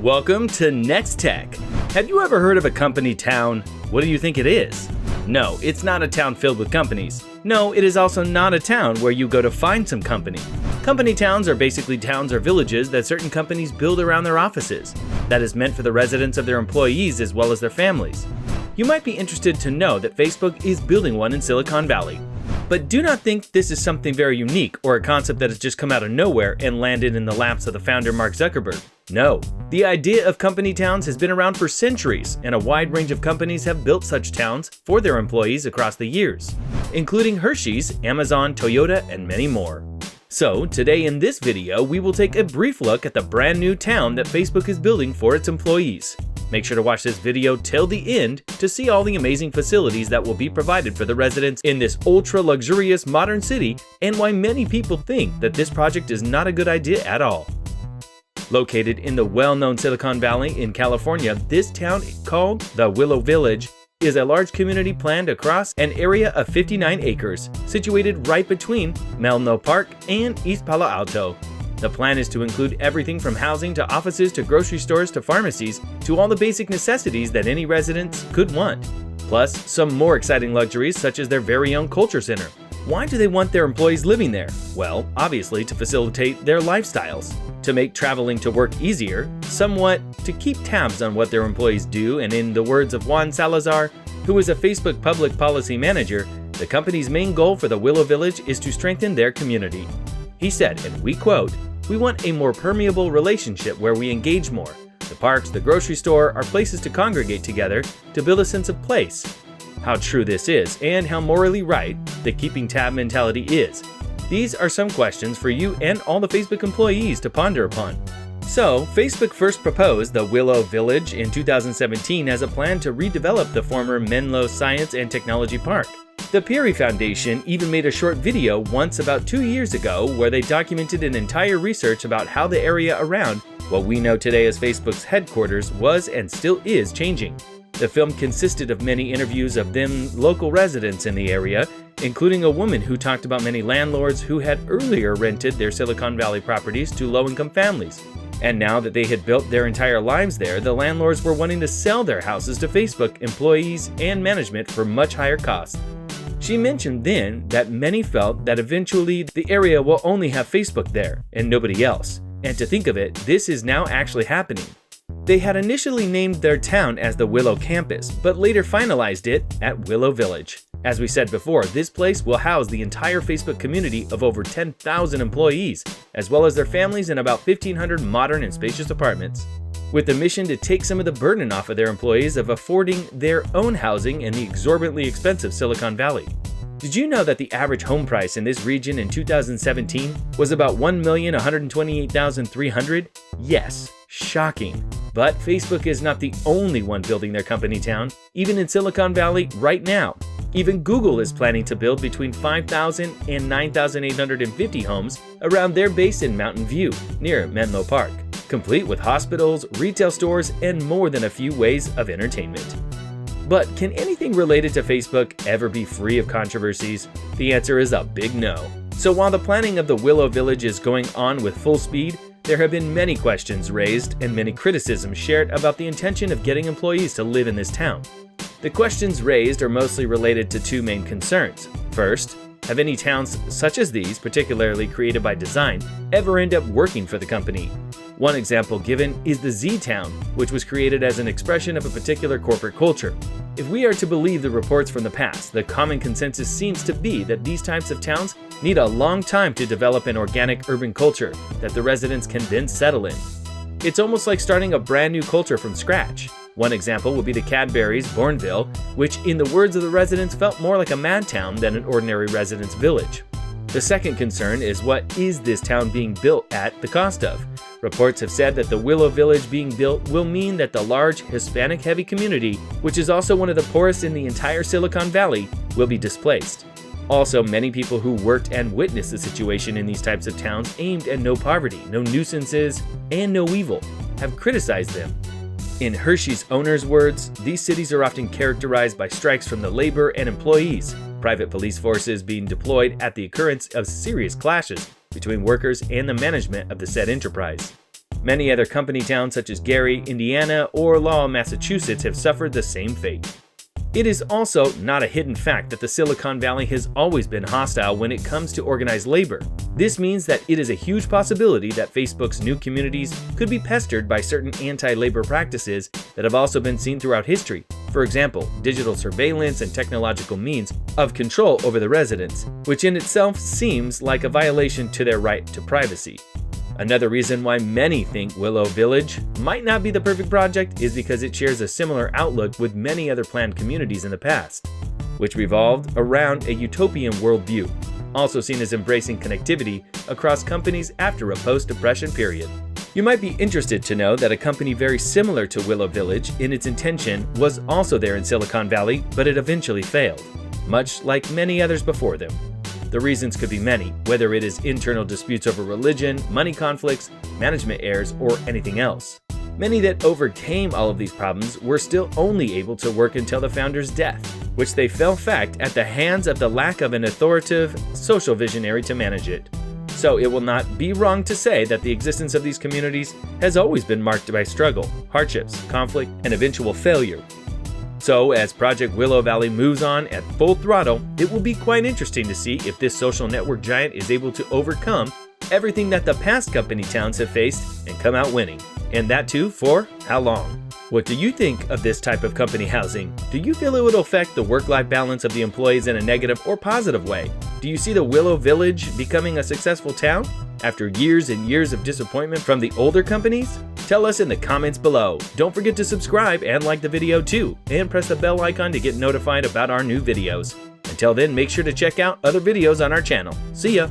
Welcome to Next Tech. Have you ever heard of a company town? What do you think it is? No, it's not a town filled with companies. No, it is also not a town where you go to find some company. Company towns are basically towns or villages that certain companies build around their offices. That is meant for the residents of their employees as well as their families. You might be interested to know that Facebook is building one in Silicon Valley. But do not think this is something very unique or a concept that has just come out of nowhere and landed in the laps of the founder Mark Zuckerberg. No, the idea of company towns has been around for centuries, and a wide range of companies have built such towns for their employees across the years, including Hershey's, Amazon, Toyota, and many more. So today in this video, we will take a brief look at the brand new town that Facebook is building for its employees. Make sure to watch this video till the end to see all the amazing facilities that will be provided for the residents in this ultra-luxurious modern city and why many people think that this project is not a good idea at all. Located in the well-known Silicon Valley in California, this town called the Willow Village is a large community planned across an area of 59 acres, situated right between Menlo Park and East Palo Alto. The plan is to include everything from housing to offices to grocery stores to pharmacies to all the basic necessities that any residents could want, plus some more exciting luxuries such as their very own culture center. Why do they want their employees living there? Well, obviously to facilitate their lifestyles, to make traveling to work easier, somewhat to keep tabs on what their employees do, and in the words of Juan Salazar, who is a Facebook public policy manager, the company's main goal for the Willow Village is to strengthen their community. He said, and we quote, "We want a more permeable relationship where we engage more. The parks, the grocery store are places to congregate together to build a sense of place." How true this is and how morally right the keeping tab mentality is. These are some questions for you and all the Facebook employees to ponder upon. So, Facebook first proposed the Willow Village in 2017 as a plan to redevelop the former Menlo Science and Technology Park. The Peary Foundation even made a short video once about 2 years ago where they documented an entire research about how the area around what we know today as Facebook's headquarters was and still is changing. The film consisted of many interviews of then local residents in the area, including a woman who talked about many landlords who had earlier rented their Silicon Valley properties to low-income families. And now that they had built their entire lives there, the landlords were wanting to sell their houses to Facebook employees and management for much higher costs. She mentioned then that many felt that eventually the area will only have Facebook there and nobody else. And to think of it, this is now actually happening. They had initially named their town as the Willow Campus, but later finalized it at Willow Village. As we said before, this place will house the entire Facebook community of over 10,000 employees, as well as their families in about 1,500 modern and spacious apartments, with the mission to take some of the burden off of their employees of affording their own housing in the exorbitantly expensive Silicon Valley. Did you know that the average home price in this region in 2017 was about $1,128,300? Yes, shocking. But Facebook is not the only one building their company town, even in Silicon Valley right now. Even Google is planning to build between 5,000 and 9,850 homes around their base in Mountain View, near Menlo Park, complete with hospitals, retail stores, and more than a few ways of entertainment. But can anything related to Facebook ever be free of controversies? The answer is a big no. So while the planning of the Willow Village is going on with full speed, there have been many questions raised and many criticisms shared about the intention of getting employees to live in this town. The questions raised are mostly related to two main concerns. First, have any towns such as these, particularly created by design, ever end up working for the company? One example given is the Z-Town, which was created as an expression of a particular corporate culture. If we are to believe the reports from the past, the common consensus seems to be that these types of towns need a long time to develop an organic urban culture that the residents can then settle in. It's almost like starting a brand new culture from scratch. One example would be the Cadbury's Bournville, which in the words of the residents felt more like a mad town than an ordinary resident's village. The second concern is what is this town being built at the cost of? Reports have said that the Willow Village being built will mean that the large Hispanic-heavy community, which is also one of the poorest in the entire Silicon Valley, will be displaced. Also, many people who worked and witnessed the situation in these types of towns aimed at no poverty, no nuisances, and no evil, have criticized them. In Hershey's owner's words, these cities are often characterized by strikes from the labor and employees, private police forces being deployed at the occurrence of serious clashes between workers and the management of the said enterprise. Many other company towns such as Gary, Indiana, or Lowell, Massachusetts have suffered the same fate. It is also not a hidden fact that the Silicon Valley has always been hostile when it comes to organized labor. This means that it is a huge possibility that Facebook's new communities could be pestered by certain anti-labor practices that have also been seen throughout history. For example, digital surveillance and technological means of control over the residents, which in itself seems like a violation to their right to privacy. Another reason why many think Willow Village might not be the perfect project is because it shares a similar outlook with many other planned communities in the past, which revolved around a utopian worldview, also seen as embracing connectivity across companies after a post-depression period. You might be interested to know that a company very similar to Willow Village in its intention was also there in Silicon Valley, but it eventually failed, much like many others before them. The reasons could be many, whether it is internal disputes over religion, money conflicts, management errors, or anything else. Many that overcame all of these problems were still only able to work until the founder's death, which they fell fact at the hands of the lack of an authoritative social visionary to manage it. So it will not be wrong to say that the existence of these communities has always been marked by struggle, hardships, conflict, and eventual failure. So, as Project Willow Valley moves on at full throttle, it will be quite interesting to see if this social network giant is able to overcome everything that the past company towns have faced and come out winning. And that too for how long? What do you think of this type of company housing? Do you feel it would affect the work-life balance of the employees in a negative or positive way? Do you see the Willow Village becoming a successful town after years and years of disappointment from the older companies? Tell us in the comments below. Don't forget to subscribe and like the video too, and press the bell icon to get notified about our new videos. Until then, make sure to check out other videos on our channel. See ya!